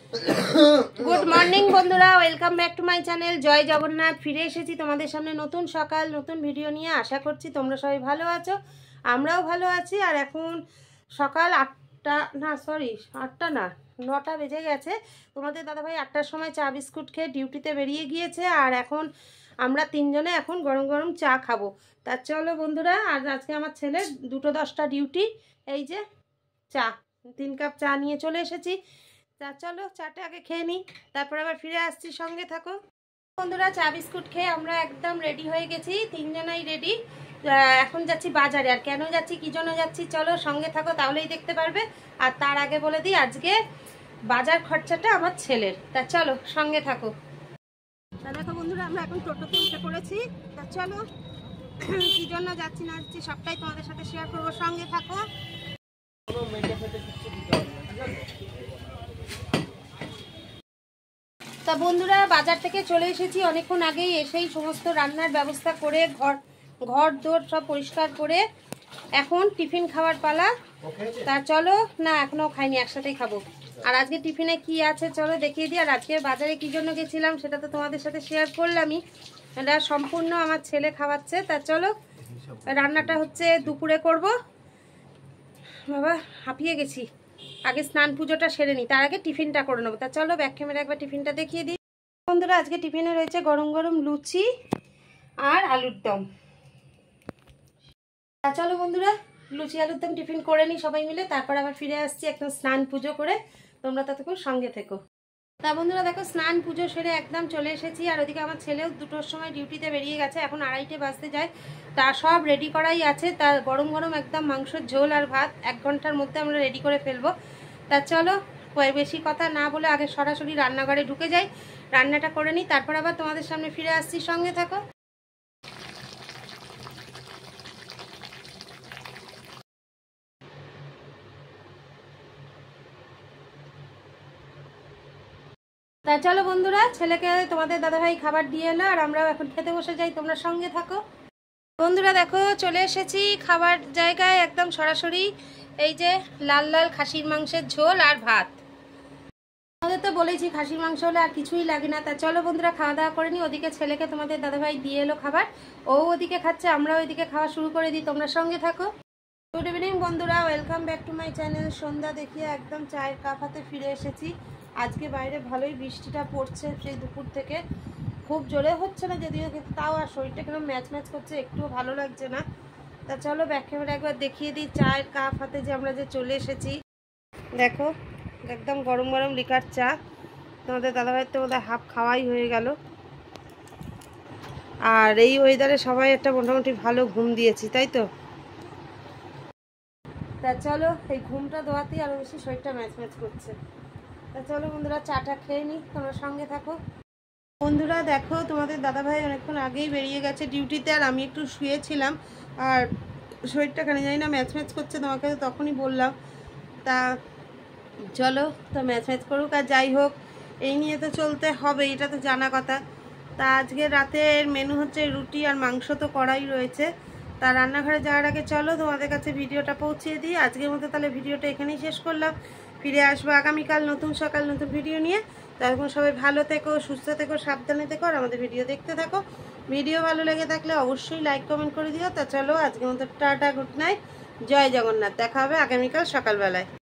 Good morning বন্ধুরা, welcome back to my channel জয় জগন্নাথ। ফিরে এসেছি তোমাদের সামনে নতুন সকাল নতুন ভিডিও নিয়ে। আশা করছি তোমরা সবাই ভালো আছো, আমরাও ভালো আছি। আর এখন সকাল 8টা না, সরি 8টা না, 9টা বেজে গেছে। তোমাদের দাদাভাই 8টার সময় চা বিস্কুট খেয়ে ডিউটিতে বেরিয়ে গিয়েছে। আর এখন আমরা তিনজনে এখন গরম গরম চা খাবো। তা চলো বন্ধুরা, আর আজকে আমার ছেলের 2:10টা ডিউটি। এই যে চা, 3 কাপ চা নিয়ে চলে এসেছি। তা চলো চাটা আগে খেয়ে নিই, তারপর আবার ফিরে আসছি, সঙ্গে থাকো বন্ধুরা। চা বিস্কুট খেয়ে আমরা একদম রেডি হয়ে গেছি, তিনজনাই রেডি। এখন যাচ্ছি বাজারে। আর কেন যাচ্ছি, কী জন্য যাচ্ছি, চলো সঙ্গে থাকো, তাহলেই দেখতে পারবে। আর তার আগে বলে দিই, আজকে বাজার খরচাটা আমার ছেলের। তা চলো সঙ্গে থাকো। তা দেখো বন্ধুরা, আমরা এখন টোটোতে উঠে পড়েছি। তা চলো কী জন্য যাচ্ছি না যাচ্ছি সবটাই তোমাদের সাথে শেয়ার করবো, সঙ্গে থাকো। তা বন্ধুরা, বাজার থেকে চলে এসেছি অনেকক্ষণ আগেই। এসেই সমস্ত রান্নার ব্যবস্থা করে ঘর দোর সব পরিষ্কার করে এখন টিফিন খাওয়ার পালা। তা চলো, না এখনো খাইনি, একসাথেই খাবো। আর আজকে টিফিনে কি আছে চলো দেখিয়ে দিই। আর আজকে বাজারে কি জন্য গেছিলাম সেটা তো তোমাদের সাথে শেয়ার করলামই। এটা সম্পূর্ণ আমার ছেলে খাওয়াচ্ছে। তা চলো, রান্নাটা হচ্ছে দুপুরে করব। বাবা হাঁপিয়ে গেছি, আগে স্নান পুজোটা সেরে নিই, তার আগে টিফিনটা করে নেবো। তা চলো ব্যাক ক্যামেরা একবার টিফিনটা দেখিয়ে দিই বন্ধুরা। আজকে টিফিনে রয়েছে গরম গরম লুচি আর আলুর দম। তা চলো বন্ধুরা, লুচি আলুর দম টিফিন করে নিই সবাই মিলে, তারপর আবার ফিরে আসছি একদম স্নান পুজো করে। তোমরা ততক্ষণ সঙ্গে থেকো। তা বন্ধুরা দেখো, স্নান পুজো সেরে একদম চলে এসেছি। আর ওদিকে আমার ছেলেও 2টোর সময় ডিউটিতে বেরিয়ে গেছে, এখন 2:30 বাজতে যায়। তা সব রেডি করাই আছে। তা গরম গরম একদম মাংসের ঝোল আর ভাত 1 ঘন্টার মধ্যে আমরা রেডি করে ফেলবো। তা চলো বেশি কথা না বলে আগে সরাসরি রান্নাঘরে ঢুকে যাই, রান্নাটা করে নিই, তারপর আবার তোমাদের সামনে ফিরে আসছি, সঙ্গে থাকো। তা চলো বন্ধুরা, ছেলেকে তোমাদের দাদাভাই খাবার দিয়ে এলো, আর আমরাও এখন খেতে বসে যাই, তোমরা সঙ্গে থাকো বন্ধুরা। দেখো চলে এসেছি খাবার জায়গায়, একদম সরাসরি। এই যে লাল লাল খাসির মাংসের ঝোল আর ভাত। আমাদের তো বলেছি খাসির মাংস হলে আর কিছুই লাগে না। তা চলো বন্ধুরা, খাওয়া দাওয়া করে নিই। ওদিকে ছেলেকে তোমাদের দাদাভাই দিয়ে এলো খাবার, ও ওদিকে খাচ্ছে, আমরাও ওইদিকে খাওয়া শুরু করে দিই, তোমরা সঙ্গে থাকো। গুড ইভিনিং বন্ধুরা, welcome back to my channel. সন্ধ্যা দেখিয়ে একদম চায়ের কাপ হাতে ফিরে এসেছি। আজকে বাইরে ভালোই বৃষ্টিটা পড়ছে, সেই দুপুর থেকে খুব জোরে হচ্ছে না যদিও, কিন্তু তাও আর শরীরটা কেন ম্যাচ ম্যাচ করছে, একটুও ভালো লাগছে না। তা চলো ব্যাক ক্যামেরা একবার দেখিয়ে দিই চায়ের কাপ হাতে যে আমরা যে চলে এসেছি। দেখো একদম গরম গরম লিকার চা। তোমাদের দাদাভাইয়ের তো বোধহয় হাফ খাওয়াই হয়ে গেল। আর এই ওয়েদারে সবাই একটা মোটামুটি ভালো ঘুম দিয়েছি, তাই তো? তা চলো, এই ঘুমটা দেওয়াতেই আরও বেশি শরীরটা ম্যাচ ম্যাচ করছে। তা চলো বন্ধুরা, চাটা খেয়ে নিই, তোমরা সঙ্গে থাকো বন্ধুরা। দেখো তোমাদের দাদাভাই অনেকক্ষণ আগেই বেরিয়ে গেছে ডিউটিতে, আর আমি একটু শুয়েছিলাম, আর শরীরটা কেন জানি না ম্যাচ ম্যাচ করছে, তোমাকে তো তখনই বললাম। তা চলো, তো ম্যাচ ম্যাচ করুক আর যাই হোক, এই নিয়ে তো চলতে হবে, এটা তো জানা কথা। তা আজকে রাতের মেনু হচ্ছে রুটি আর মাংস তো করাই রয়েছে। তা রান্নাঘরে যাওয়ার আগে চলো তোমাদের কাছে ভিডিওটা পৌঁছে দিই। আজকের মতো তাহলে ভিডিওটা এখানেই শেষ করলাম, ফিরে আসবো আগামীকাল নতুন সকাল নতুন ভিডিও নিয়ে। তখন সবাই ভালো থেকো, সুস্থ থেকো, সাবধানে থেকো, আর আমাদের ভিডিও দেখতে থাকো। ভিডিও ভালো লেগে থাকলে অবশ্যই লাইক কমেন্ট করে দিও। তা চলো আজকের মতো টাটা, গুড নাইট, জয় জগন্নাথ। দেখা হবে আগামীকাল সকালবেলায়।